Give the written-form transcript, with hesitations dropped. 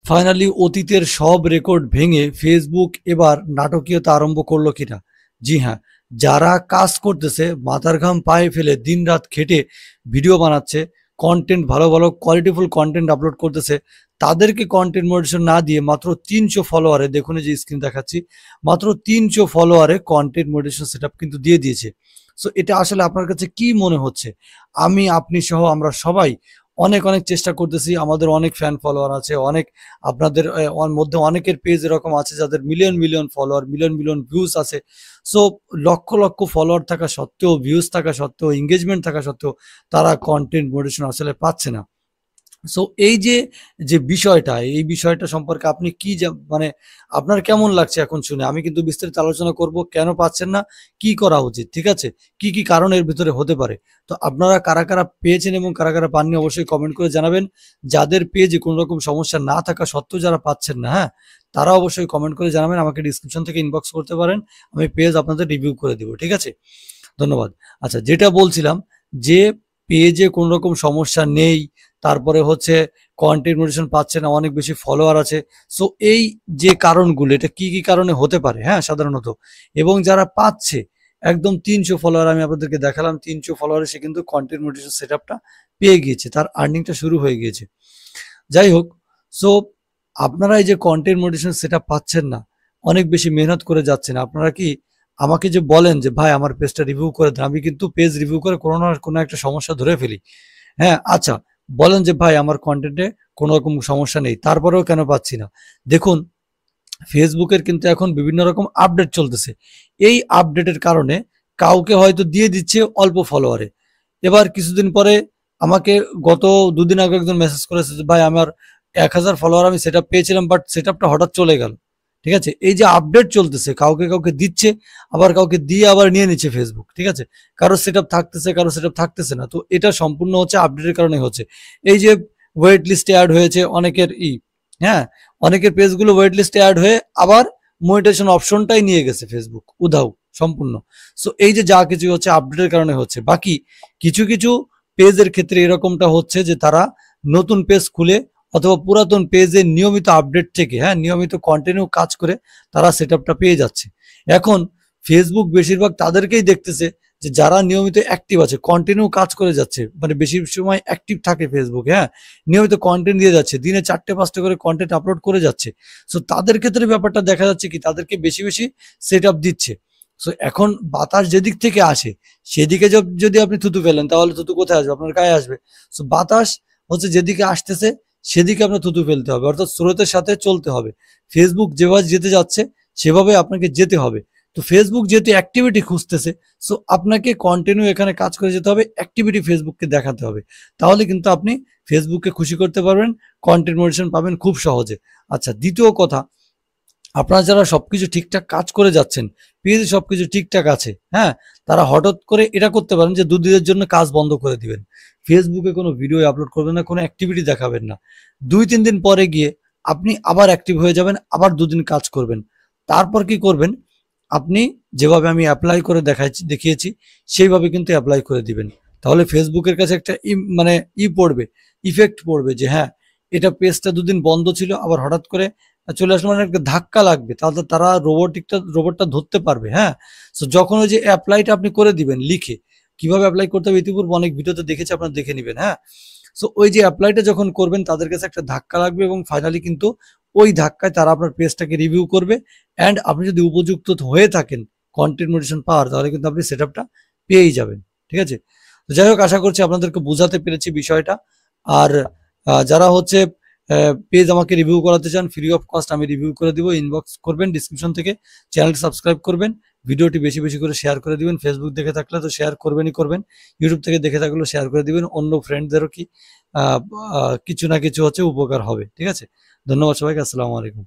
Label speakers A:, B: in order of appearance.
A: Finally অতীতের সব record ভেঙে ফেসবুক এবার নাটকীয়তা আরম্ভ করলো কিনা? জি হ্যাঁ, যারা কাজ করতেছে মাথার ঘাম পায়ে ফেলে দিনরাত খেটে ভিডিও বানাচ্ছে, কন্টেন্ট ভালো ভালো কোয়ালিটিফুল কন্টেন্ট আপলোড করতেছে, তাদেরকে কন্টেন্ট মনিটরেশন না দিয়ে মাত্র ৩০০ ফলোয়ারে, দেখুন এই যে স্ক্রিন দেখাচ্ছি, মাত্র ৩০০ ফলোয়ারে কন্টেন্ট মনিটরেশন সেটআপ কিন্তু দিয়ে দিয়েছে। সো এটা আসলে আপনার কাছে কি মনে হচ্ছে? আমি, আপনি সহ আমরা সবাই অনেক অনেক চেষ্টা করতেছি। আমাদের অনেক ফ্যান ফলোয়ার আছে, অনেক আপনাদের মধ্যে অনেকের পেজ এরকম আছে যাদের million million follower, million million views আছে। সো লক্ষ লক্ষ ফলোয়ার থাকা সত্ত্বেও, ভিউজ থাকা সত্ত্বেও, এঙ্গেজমেন্ট থাকা সত্ত্বেও তারা কন্টেন্ট মোটিভেশন আসলে পাচ্ছে না। সো এই যে বিষয়টা, এই বিষয়টা সম্পর্কে আপনি কি মানে আপনার কেমন লাগছে এখন শুনে? আমি কিন্তু বিস্তারিত আলোচনা করব, কেন পাচ্ছেন না, কি করা উচিত, ঠিক আছে? কি কি কারণ এর ভিতরে হতে পারে। তো আপনারা কারা কারা পেয়েছেন এবং কারা কারা পাননি অবশ্যই কমেন্ট করে জানাবেন। যাদের পেজে কোনো রকম সমস্যা না থাকা সত্ত্বেও যারা পাচ্ছেন না, হ্যাঁ, তারা অবশ্যই কমেন্ট করে জানাবেন। আমাকে ডিসক্রিপশন থেকে ইনবক্স করতে পারেন, আমি পেজ আপনাদের রিভিউ করে দিব, ঠিক আছে? ধন্যবাদ। আচ্ছা, যেটা বলছিলাম যে পেজে কোনো রকম সমস্যা নেই, তারপরে হচ্ছে কন্টেন্ট মনিটাইজেশন পাচ্ছে না, অনেক বেশি ফলোয়ার আছে। সো এই যে কারণগুলো, এটা কি কি কারণে হতে পারে, হ্যাঁ, সাধারণত, এবং যারা পাচ্ছে একদম ৩০০ ফলোয়ার, আমি আপনাদেরকে দেখালাম ৩০০ ফলোয়ারে সে কিন্তু কন্টেন্ট মনিটাইজেশন সেটআপটা পেয়ে গিয়েছে, তার আর্নিংটা শুরু হয়ে গিয়েছে। যাই হোক, সো আপনারা এই যে কন্টেন্ট মনিটাইজেশন সেটআপ পাচ্ছেন না, অনেক বেশি মেহনত করে যাচ্ছেন, আপনারা কি আমাকে যে বলেন যে ভাই আমার পেজটা রিভিউ করে দেন, আমি কিন্তু পেজ রিভিউ করে কোনো না কোনো একটা সমস্যা ধরে ফেলি। হ্যাঁ, আচ্ছা, বলেন যে ভাই আমার কন্টেন্টে কোনো রকম সমস্যা নেই, তারপরেও কেন পাচ্ছি না? দেখুন, ফেসবুকের কিন্তু এখন বিভিন্ন রকম আপডেট চলতেছে। এই আপডেটের কারণে কাউকে হয়তো দিয়ে দিচ্ছে অল্প ফলোয়ারে। এবার কিছুদিন পরে আমাকে গত ২ দিন আগে একজন মেসেজ করেছে যে ভাই আমার ১,০০০ ফলোয়ার আমি সেটআপ পেয়েছিলাম, বাট সেটআপটা হঠাৎ চলে গেল। ঠিক আছে? এই যে আপডেট চলতেছে, কাউকে কাউকে দিচ্ছে, আবার কাউকে দিয়ে আবার নিয়ে নিচ্ছে ফেসবুক। ঠিক আছে? কারো সেটআপ থাকতেছে, কারো সেটআপ থাকতেছে না। তো এটা সম্পূর্ণ হচ্ছে আপডেটের কারণে হচ্ছে। এই যে ওয়েট লিস্টে এড হয়েছে অনেকের হ্যাঁ, অনেকের পেজগুলো ওয়েট লিস্টে এড হয়ে আবার মনিটাইজেশন অপশনটাই নিয়ে গেছে ফেসবুক উধাও সম্পূর্ণ। সো এই যে যা কিছু হচ্ছে আপডেটের কারণে হচ্ছে। বাকি কিছু কিছু পেজের ক্ষেত্রে এরকমটা হচ্ছে যে তারা নতুন পেজ খুলে অথবা পুরাতন পেজের নিয়মিত আপডেট থেকে, হ্যাঁ, নিয়মিত কন্টিনিউ কাজ করে তারা সেটআপটা পেয়ে যাচ্ছে। এখন ফেসবুক বেশিরভাগ তাদেরকেই দেখতেছে যে যারা নিয়মিত অ্যাক্টিভ আছে, কন্টিনিউ কাজ করে যাচ্ছে, মানে বেশি সময় অ্যাক্টিভ থাকে ফেসবুক, হ্যাঁ, নিয়মিত কন্টেন্ট দিয়ে যাচ্ছে, দিনে ৪টে ৫টে করে কন্টেন্ট আপলোড করে যাচ্ছে। সো তাদের ক্ষেত্রে ব্যাপারটা দেখা যাচ্ছে কি তাদেরকে বেশি বেশি সেটআপ দিচ্ছে। সো এখন বাতাস যেদিক থেকে আসে সেদিকে যদি আপনি থুতু ফেলেন তাহলে থুতু কোথায় আসবে? আপনার গায়ে আসবে। সো বাতাস হচ্ছে যেদিকে আসতেছে সেদিকে আপনার থুতু ফেলতে হবে, অর্থাৎ স্রোতের সাথে চলতে হবে। ফেসবুক যেভাবে যেতে যাচ্ছে সেভাবে আপনাকে যেতে হবে। তো ফেসবুক যেহেতু অ্যাক্টিভিটি খুঁজতেছে, সো আপনাকে কন্টিনিউ এখানে কাজ করে যেতে হবে, অ্যাক্টিভিটি ফেসবুককে দেখাতে হবে। তাহলে কিন্তু আপনি ফেসবুককে খুশি করতে পারবেন, কন্টেন্ট মনিটাইজেশন পাবেন খুব সহজে। আচ্ছা, দ্বিতীয় কথা, আপনারা যারা সবকিছু ঠিকঠাক কাজ করে যাচ্ছেন, পেজে সবকিছু ঠিকঠাক আছে, হ্যাঁ, তারা হঠাৎ করে এটা করতে পারেন যে ২ দিনের জন্য কাজ বন্ধ করে দিবেন। ফেসবুকে কোনো ভিডিও আপলোড করবেন না, কোনো অ্যাক্টিভিটি দেখাবেন না। ২-৩ দিন পরে গিয়ে আপনি আবার অ্যাক্টিভ হয়ে যাবেন, আবার ২ দিন কাজ করবেন। তারপর কি করবেন? আপনি যেভাবে আমি এপ্লাই করে দেখিয়েছি সেইভাবে কিন্তু এপ্লাই করে দিবেন। তাহলে ফেসবুকের কাছে একটা মানে পড়বে, ইফেক্ট পড়বে যে হ্যাঁ, এটা পেজটা ২ দিন বন্ধ ছিল, আবার হঠাৎ করে চলে আসলো, মানে একটা ধাক্কা লাগবে। তাহলে তারা রোবটটা ধরতে পারবে, হ্যাঁ? সো যখন ওই যে এপ্লাইটা আপনি করে দিবেন লিখে, কিভাবে এপ্লাই করতে হবে ইতিপূর্বে অনেক ভিডিওতে দেখেছি, আপনারা দেখে নিবেন, হ্যাঁ? সো ওই যে এপ্লাইটা যখন করবেন তাদের কাছে একটা ধাক্কা লাগবে এবং ফাইনালি কিন্তু ওই ধাক্কায় তারা আপনার পেজটাকে রিভিউ করবে। অ্যান্ড আপনি যদি উপযুক্ত হয়ে থাকেন কন্টেন্ট মনিটাইজেশন পাওয়ার, তাহলে কিন্তু আপনি সেটআপটা পেয়েই যাবেন। ঠিক আছে? তো যাই হোক, আশা করছি আপনাদেরকে বোঝাতে পেরেছি বিষয়টা। আর যারা হচ্ছে পেজ আমাকে রিভিউ করাতে চান, ফ্রি অফ কস্ট আমি রিভিউ করে দিব। ইনবক্স করবেন ডিসক্রিপশন থেকে, চ্যানেলটি সাবস্ক্রাইব করবেন, ভিডিওটি বেশি বেশি করে শেয়ার করে দিবেন। ফেসবুক দেখে থাকলে তো শেয়ার করবেনই করবেন, ইউটিউব থেকে দেখে থাকলেও শেয়ার করে দিবেন। অন্য ফ্রেন্ডদেরও কি কিছু না কিছু হচ্ছে উপকার হবে। ঠিক আছে? ধন্যবাদ সবাইকে। আসসালামু আলাইকুম।